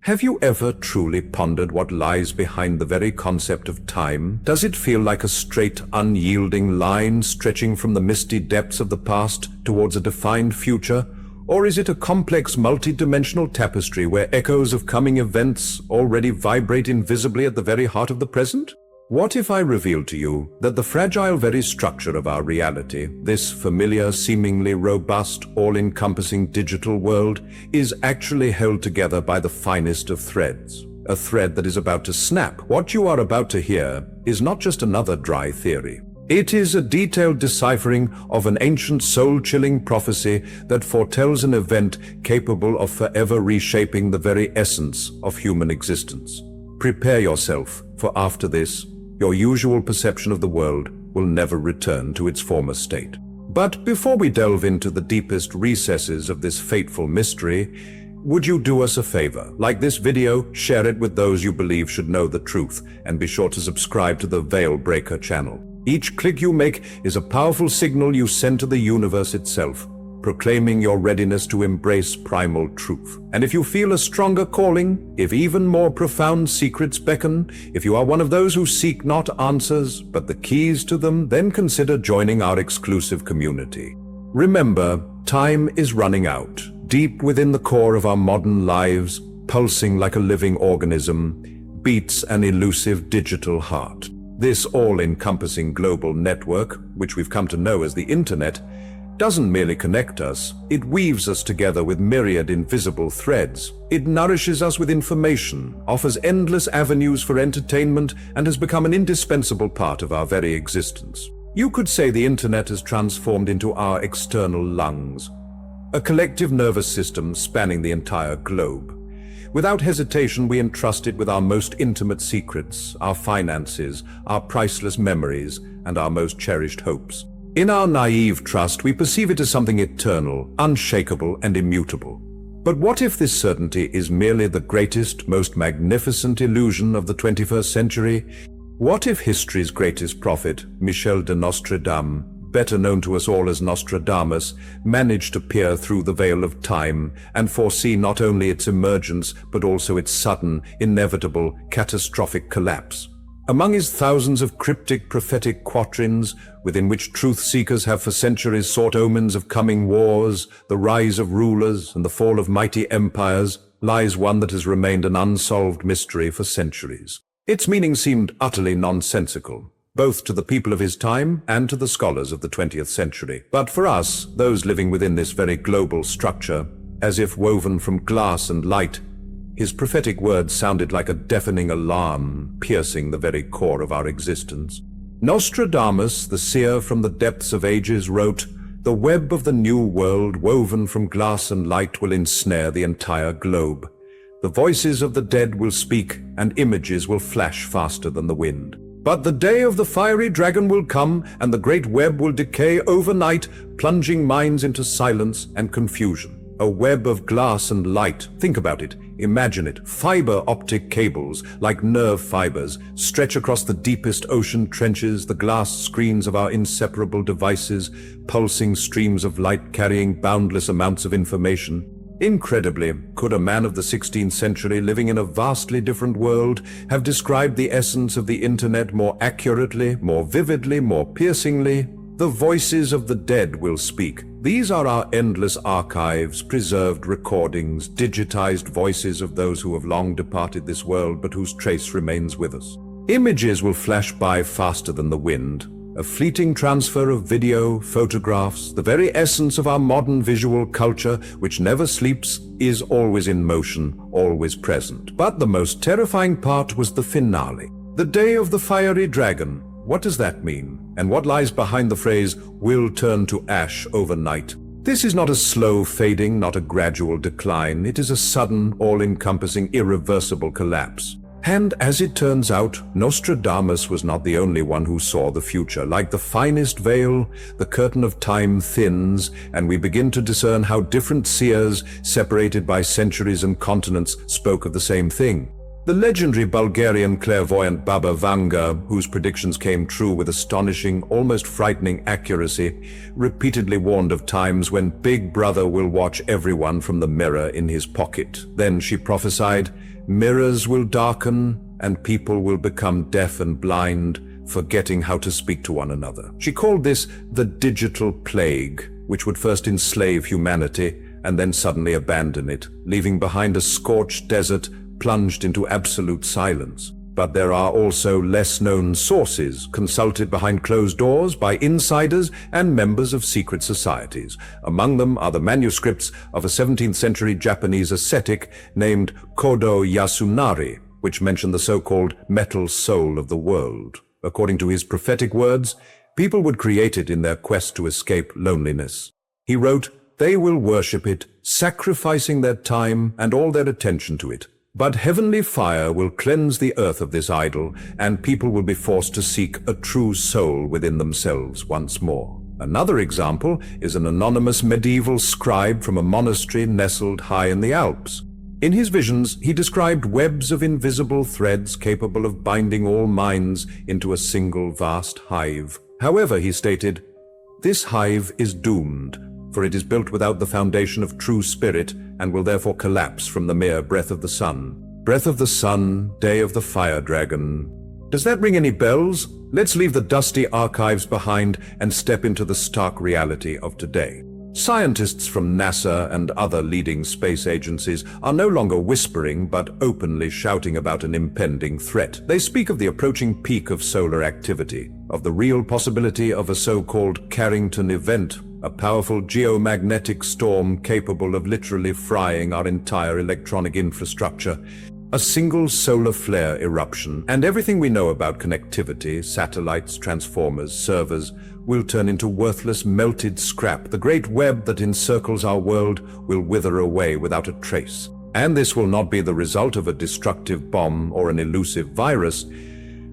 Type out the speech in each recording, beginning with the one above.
Have you ever truly pondered what lies behind the very concept of time? Does it feel like a straight, unyielding line stretching from the misty depths of the past towards a defined future? Or is it a complex, multi-dimensional tapestry where echoes of coming events already vibrate invisibly at the very heart of the present? What if I revealed to you that the fragile very structure of our reality, this familiar, seemingly robust, all-encompassing digital world, is actually held together by the finest of threads? A thread that is about to snap. What you are about to hear is not just another dry theory. It is a detailed deciphering of an ancient soul-chilling prophecy that foretells an event capable of forever reshaping the very essence of human existence. Prepare yourself, for after this, your usual perception of the world will never return to its former state. But before we delve into the deepest recesses of this fateful mystery, would you do us a favor? Like this video, share it with those you believe should know the truth, and be sure to subscribe to the Veil Breaker channel. Each click you make is a powerful signal you send to the universe itself, proclaiming your readiness to embrace primal truth. And if you feel a stronger calling, if even more profound secrets beckon, if you are one of those who seek not answers, but the keys to them, then consider joining our exclusive community. Remember, time is running out. Deep within the core of our modern lives, pulsing like a living organism, beats an elusive digital heart. This all-encompassing global network, which we've come to know as the Internet, doesn't merely connect us, it weaves us together with myriad invisible threads. It nourishes us with information, offers endless avenues for entertainment, and has become an indispensable part of our very existence. You could say the Internet has transformed into our external lungs, a collective nervous system spanning the entire globe. Without hesitation, we entrust it with our most intimate secrets, our finances, our priceless memories, and our most cherished hopes. In our naive trust, we perceive it as something eternal, unshakable, and immutable. But what if this certainty is merely the greatest, most magnificent illusion of the 21st century? What if history's greatest prophet, Michel de Nostradamus, better known to us all as Nostradamus, managed to peer through the veil of time and foresee not only its emergence, but also its sudden, inevitable, catastrophic collapse? Among his thousands of cryptic prophetic quatrains, within which truth-seekers have for centuries sought omens of coming wars, the rise of rulers, and the fall of mighty empires, lies one that has remained an unsolved mystery for centuries. Its meaning seemed utterly nonsensical, both to the people of his time and to the scholars of the 20th century. But for us, those living within this very global structure, as if woven from glass and light, his prophetic words sounded like a deafening alarm, piercing the very core of our existence. Nostradamus, the seer from the depths of ages, wrote, "The web of the new world, woven from glass and light, will ensnare the entire globe. The voices of the dead will speak, and images will flash faster than the wind. But the day of the fiery dragon will come, and the great web will decay overnight, plunging minds into silence and confusion. A web of glass and light. Think about it. Imagine it. Fiber optic cables, like nerve fibers, stretch across the deepest ocean trenches, the glass screens of our inseparable devices, pulsing streams of light carrying boundless amounts of information. Incredibly, could a man of the 16th century living in a vastly different world have described the essence of the Internet more accurately, more vividly, more piercingly? The voices of the dead will speak. These are our endless archives, preserved recordings, digitized voices of those who have long departed this world but whose trace remains with us. Images will flash by faster than the wind. A fleeting transfer of video, photographs, the very essence of our modern visual culture, which never sleeps, is always in motion, always present. But the most terrifying part was the finale. The day of the fiery dragon. What does that mean? And what lies behind the phrase, "will turn to ash overnight"? This is not a slow fading, not a gradual decline. It is a sudden, all-encompassing, irreversible collapse. And as it turns out, Nostradamus was not the only one who saw the future. Like the finest veil, the curtain of time thins, and we begin to discern how different seers, separated by centuries and continents, spoke of the same thing. The legendary Bulgarian clairvoyant Baba Vanga, whose predictions came true with astonishing, almost frightening accuracy, repeatedly warned of times when Big Brother will watch everyone from the mirror in his pocket. Then she prophesied, mirrors will darken, and people will become deaf and blind, forgetting how to speak to one another. She called this the digital plague, which would first enslave humanity and then suddenly abandon it, leaving behind a scorched desert plunged into absolute silence. But there are also less-known sources consulted behind closed doors by insiders and members of secret societies. Among them are the manuscripts of a 17th-century Japanese ascetic named Kodo Yasunari, which mention the so-called metal soul of the world. According to his prophetic words, people would create it in their quest to escape loneliness. He wrote, "They will worship it, sacrificing their time and all their attention to it. But heavenly fire will cleanse the earth of this idol, and people will be forced to seek a true soul within themselves once more." Another example is an anonymous medieval scribe from a monastery nestled high in the Alps. In his visions, he described webs of invisible threads capable of binding all minds into a single vast hive. However, he stated, "This hive is doomed, for it is built without the foundation of true spirit and will therefore collapse from the mere breath of the sun." Breath of the sun, day of the fire dragon. Does that ring any bells? Let's leave the dusty archives behind and step into the stark reality of today. Scientists from NASA and other leading space agencies are no longer whispering but openly shouting about an impending threat. They speak of the approaching peak of solar activity, of the real possibility of a so-called Carrington event, a powerful geomagnetic storm capable of literally frying our entire electronic infrastructure. A single solar flare eruption, and everything we know about connectivity, satellites, transformers, servers, will turn into worthless melted scrap. The great web that encircles our world will wither away without a trace. And this will not be the result of a destructive bomb or an elusive virus,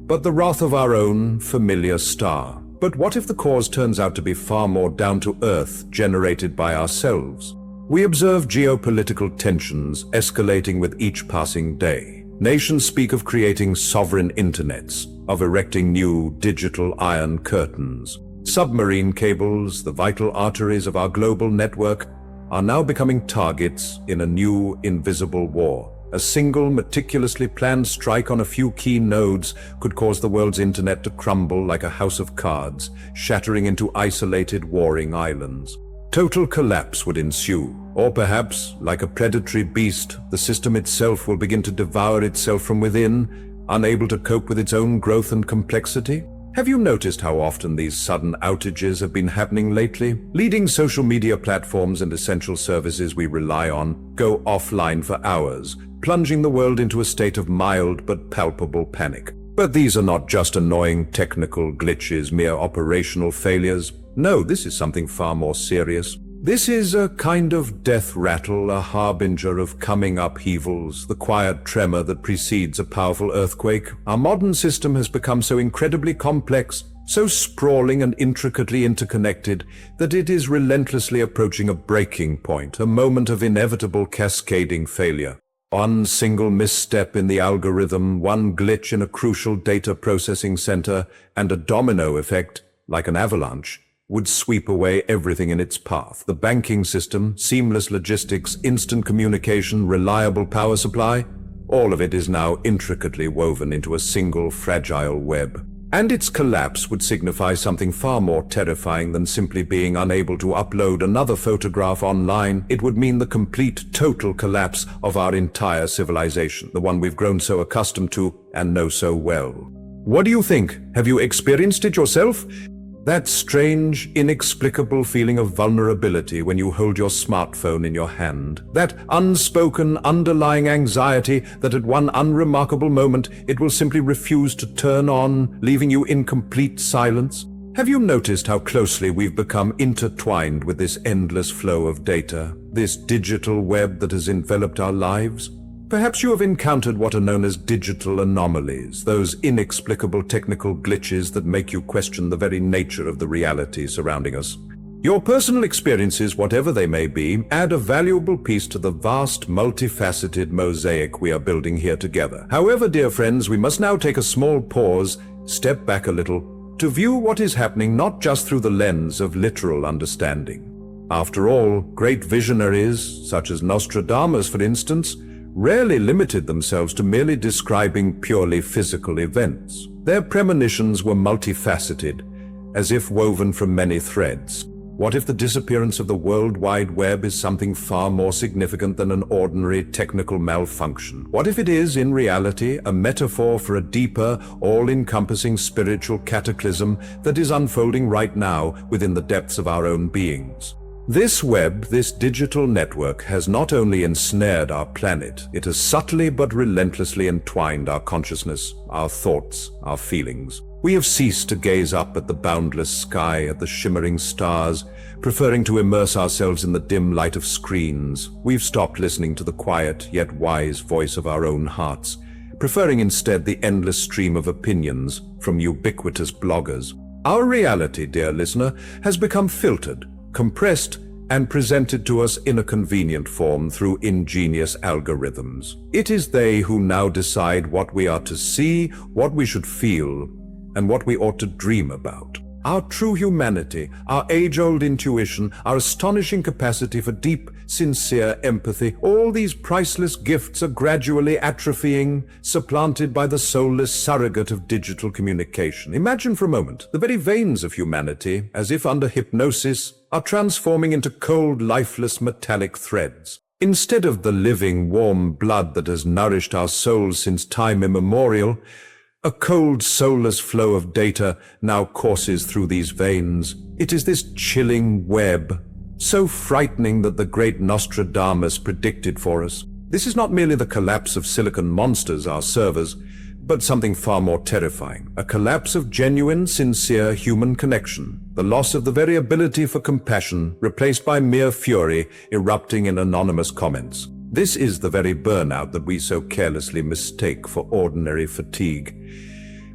but the wrath of our own familiar star. But what if the cause turns out to be far more down-to-earth, generated by ourselves? We observe geopolitical tensions escalating with each passing day. Nations speak of creating sovereign internets, of erecting new digital iron curtains. Submarine cables, the vital arteries of our global network, are now becoming targets in a new invisible war. A single, meticulously planned strike on a few key nodes could cause the world's internet to crumble like a house of cards, shattering into isolated, warring islands. Total collapse would ensue, or perhaps, like a predatory beast, the system itself will begin to devour itself from within, unable to cope with its own growth and complexity. Have you noticed how often these sudden outages have been happening lately? Leading social media platforms and essential services we rely on go offline for hours, plunging the world into a state of mild but palpable panic. But these are not just annoying technical glitches, mere operational failures. No, this is something far more serious. This is a kind of death rattle, a harbinger of coming upheavals, the quiet tremor that precedes a powerful earthquake. Our modern system has become so incredibly complex, so sprawling and intricately interconnected, that it is relentlessly approaching a breaking point, a moment of inevitable cascading failure. One single misstep in the algorithm, one glitch in a crucial data processing center, and a domino effect, like an avalanche, would sweep away everything in its path. The banking system, seamless logistics, instant communication, reliable power supply, all of it is now intricately woven into a single fragile web. And its collapse would signify something far more terrifying than simply being unable to upload another photograph online. It would mean the complete, total collapse of our entire civilization, the one we've grown so accustomed to and know so well. What do you think? Have you experienced it yourself? That strange, inexplicable feeling of vulnerability when you hold your smartphone in your hand. That unspoken, underlying anxiety that at one unremarkable moment it will simply refuse to turn on, leaving you in complete silence. Have you noticed how closely we've become intertwined with this endless flow of data, this digital web that has enveloped our lives? Perhaps you have encountered what are known as digital anomalies, those inexplicable technical glitches that make you question the very nature of the reality surrounding us. Your personal experiences, whatever they may be, add a valuable piece to the vast, multifaceted mosaic we are building here together. However, dear friends, we must now take a small pause, step back a little, to view what is happening not just through the lens of literal understanding. After all, great visionaries, such as Nostradamus, for instance, rarely limited themselves to merely describing purely physical events. Their premonitions were multifaceted, as if woven from many threads. What if the disappearance of the World Wide Web is something far more significant than an ordinary technical malfunction? What if it is, in reality, a metaphor for a deeper, all-encompassing spiritual cataclysm that is unfolding right now within the depths of our own beings? This web, this digital network, has not only ensnared our planet, it has subtly but relentlessly entwined our consciousness, our thoughts, our feelings. We have ceased to gaze up at the boundless sky, at the shimmering stars, preferring to immerse ourselves in the dim light of screens. We've stopped listening to the quiet yet wise voice of our own hearts, preferring instead the endless stream of opinions from ubiquitous bloggers. Our reality, dear listener, has become filtered, compressed, and presented to us in a convenient form through ingenious algorithms. It is they who now decide what we are to see, what we should feel, and what we ought to dream about. Our true humanity, our age-old intuition, our astonishing capacity for deep, sincere empathy, all these priceless gifts are gradually atrophying, supplanted by the soulless surrogate of digital communication. Imagine for a moment, the very veins of humanity, as if under hypnosis, are transforming into cold, lifeless, metallic threads. Instead of the living, warm blood that has nourished our souls since time immemorial, a cold, soulless flow of data now courses through these veins. It is this chilling web, so frightening that the great Nostradamus predicted for us. This is not merely the collapse of silicon monsters, our servers, but something far more terrifying. A collapse of genuine, sincere human connection. The loss of the very ability for compassion, replaced by mere fury erupting in anonymous comments. This is the very burnout that we so carelessly mistake for ordinary fatigue.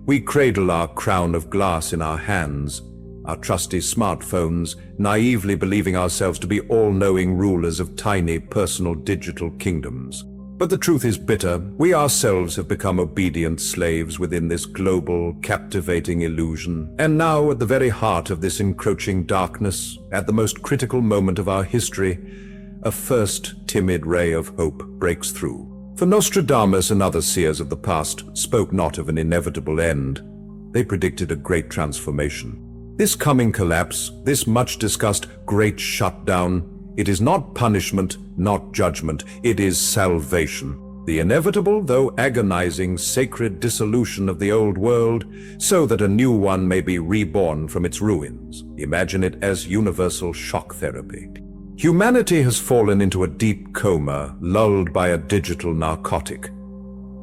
We cradle our crown of glass in our hands, our trusty smartphones, naively believing ourselves to be all-knowing rulers of tiny personal digital kingdoms. But the truth is bitter. We ourselves have become obedient slaves within this global, captivating illusion. And now, at the very heart of this encroaching darkness, at the most critical moment of our history, a first timid ray of hope breaks through. For Nostradamus and other seers of the past spoke not of an inevitable end. They predicted a great transformation. This coming collapse, this much-discussed great shutdown, it is not punishment, not judgment, it is salvation. The inevitable, though agonizing, sacred dissolution of the old world, so that a new one may be reborn from its ruins. Imagine it as universal shock therapy. Humanity has fallen into a deep coma, lulled by a digital narcotic.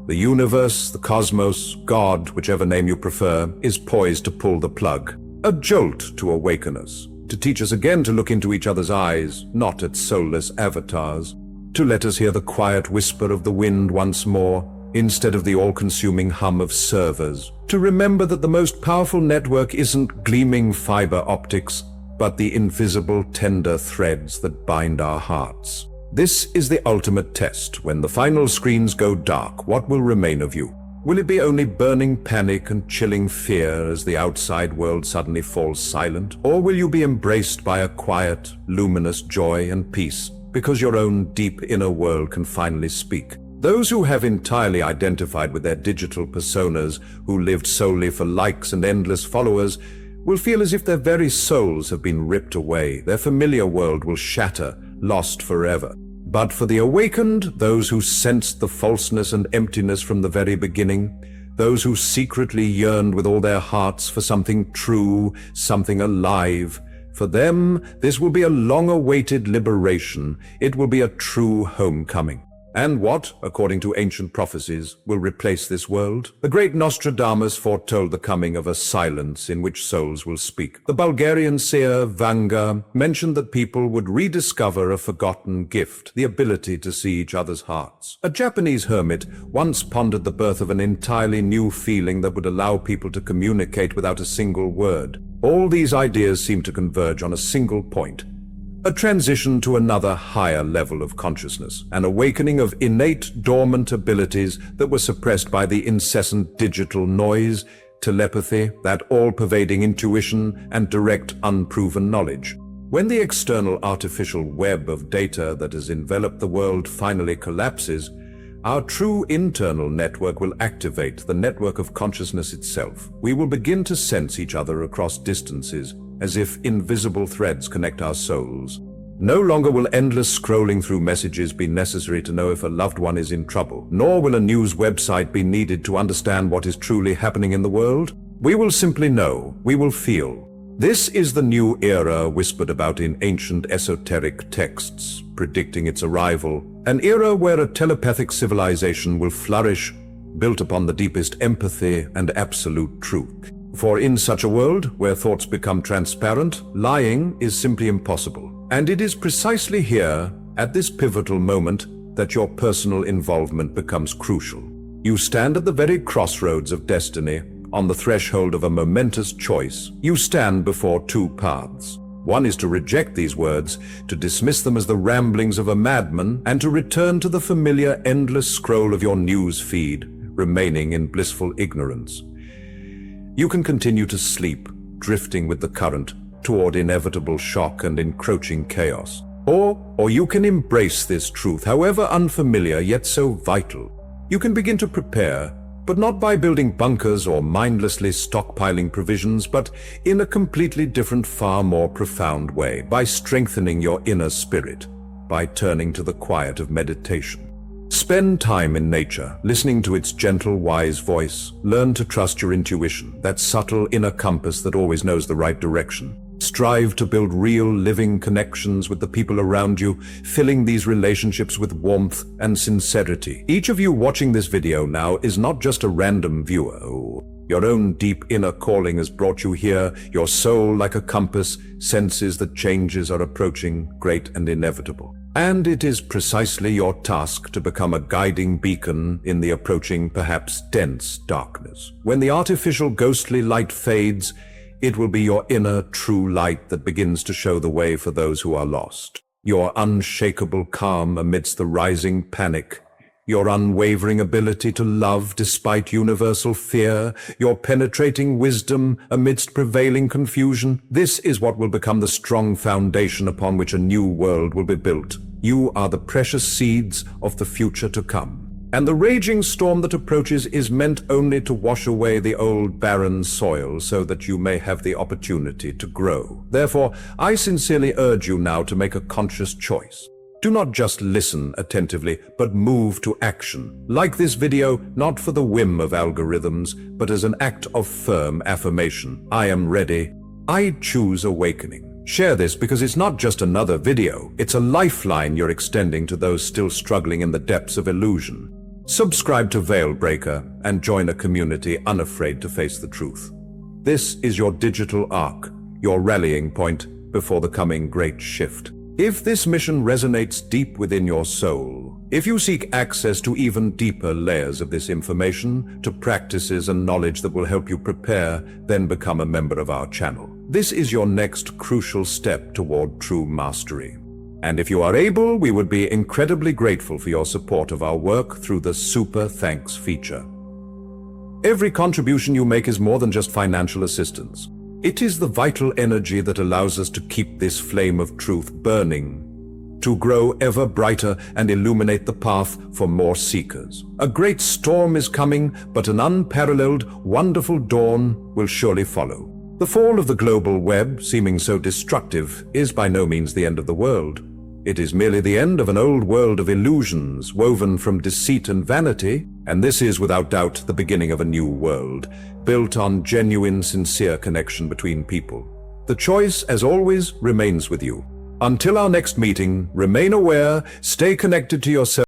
The universe, the cosmos, God, whichever name you prefer, is poised to pull the plug. A jolt to awaken us, to teach us again to look into each other's eyes, not at soulless avatars, to let us hear the quiet whisper of the wind once more, instead of the all-consuming hum of servers, to remember that the most powerful network isn't gleaming fiber optics, but the invisible, tender threads that bind our hearts. This is the ultimate test. When the final screens go dark, what will remain of you? Will it be only burning panic and chilling fear as the outside world suddenly falls silent? Or will you be embraced by a quiet, luminous joy and peace, because your own deep inner world can finally speak? Those who have entirely identified with their digital personas, who lived solely for likes and endless followers, will feel as if their very souls have been ripped away. Their familiar world will shatter, lost forever. But for the awakened, those who sensed the falseness and emptiness from the very beginning, those who secretly yearned with all their hearts for something true, something alive, for them, this will be a long-awaited liberation. It will be a true homecoming. And what, according to ancient prophecies, will replace this world? The great Nostradamus foretold the coming of a silence in which souls will speak. The Bulgarian seer Vanga mentioned that people would rediscover a forgotten gift, the ability to see each other's hearts. A Japanese hermit once pondered the birth of an entirely new feeling that would allow people to communicate without a single word. All these ideas seem to converge on a single point: a transition to another higher level of consciousness, an awakening of innate dormant abilities that were suppressed by the incessant digital noise, telepathy, that all-pervading intuition, and direct unproven knowledge. When the external artificial web of data that has enveloped the world finally collapses, Our true internal network will activate the network of consciousness itself. We will begin to sense each other across distances, as if invisible threads connect our souls. No longer will endless scrolling through messages be necessary to know if a loved one is in trouble, nor will a news website be needed to understand what is truly happening in the world. We will simply know, we will feel. This is the new era whispered about in ancient esoteric texts, predicting its arrival, an era where a telepathic civilization will flourish, built upon the deepest empathy and absolute truth. For in such a world, where thoughts become transparent, lying is simply impossible. And it is precisely here, at this pivotal moment, that your personal involvement becomes crucial. You stand at the very crossroads of destiny, on the threshold of a momentous choice. You stand before two paths. One is to reject these words, to dismiss them as the ramblings of a madman, and to return to the familiar endless scroll of your news feed, remaining in blissful ignorance. You can continue to sleep, drifting with the current, toward inevitable shock and encroaching chaos. Or you can embrace this truth, however unfamiliar yet so vital. You can begin to prepare, but not by building bunkers or mindlessly stockpiling provisions, but in a completely different, far more profound way, by strengthening your inner spirit, by turning to the quiet of meditation. Spend time in nature, listening to its gentle, wise voice. Learn to trust your intuition, that subtle inner compass that always knows the right direction. Strive to build real, living connections with the people around you, filling these relationships with warmth and sincerity. Each of you watching this video now is not just a random viewer. Your own deep inner calling has brought you here. Your soul, like a compass, senses that changes are approaching, great and inevitable. And it is precisely your task to become a guiding beacon in the approaching, perhaps dense darkness. When the artificial ghostly light fades, it will be your inner true light that begins to show the way for those who are lost. Your unshakable calm amidst the rising panic, your unwavering ability to love despite universal fear, your penetrating wisdom amidst prevailing confusion. This is what will become the strong foundation upon which a new world will be built. You are the precious seeds of the future to come. And the raging storm that approaches is meant only to wash away the old barren soil so that you may have the opportunity to grow. Therefore, I sincerely urge you now to make a conscious choice. Do not just listen attentively, but move to action. Like this video, not for the whim of algorithms, but as an act of firm affirmation. I am ready. I choose awakening. Share this because it's not just another video. It's a lifeline you're extending to those still struggling in the depths of illusion. Subscribe to Veilbreaker and join a community unafraid to face the truth. This is your digital arc, your rallying point before the coming great shift. If this mission resonates deep within your soul, if you seek access to even deeper layers of this information, to practices and knowledge that will help you prepare, then become a member of our channel. This is your next crucial step toward true mastery. And if you are able, we would be incredibly grateful for your support of our work through the Super Thanks feature. Every contribution you make is more than just financial assistance. It is the vital energy that allows us to keep this flame of truth burning, to grow ever brighter and illuminate the path for more seekers. A great storm is coming, but an unparalleled, wonderful dawn will surely follow. The fall of the global web, seeming so destructive, is by no means the end of the world. It is merely the end of an old world of illusions woven from deceit and vanity, and this is without doubt the beginning of a new world, built on genuine, sincere connection between people. The choice, as always, remains with you. Until our next meeting, remain aware, stay connected to yourself.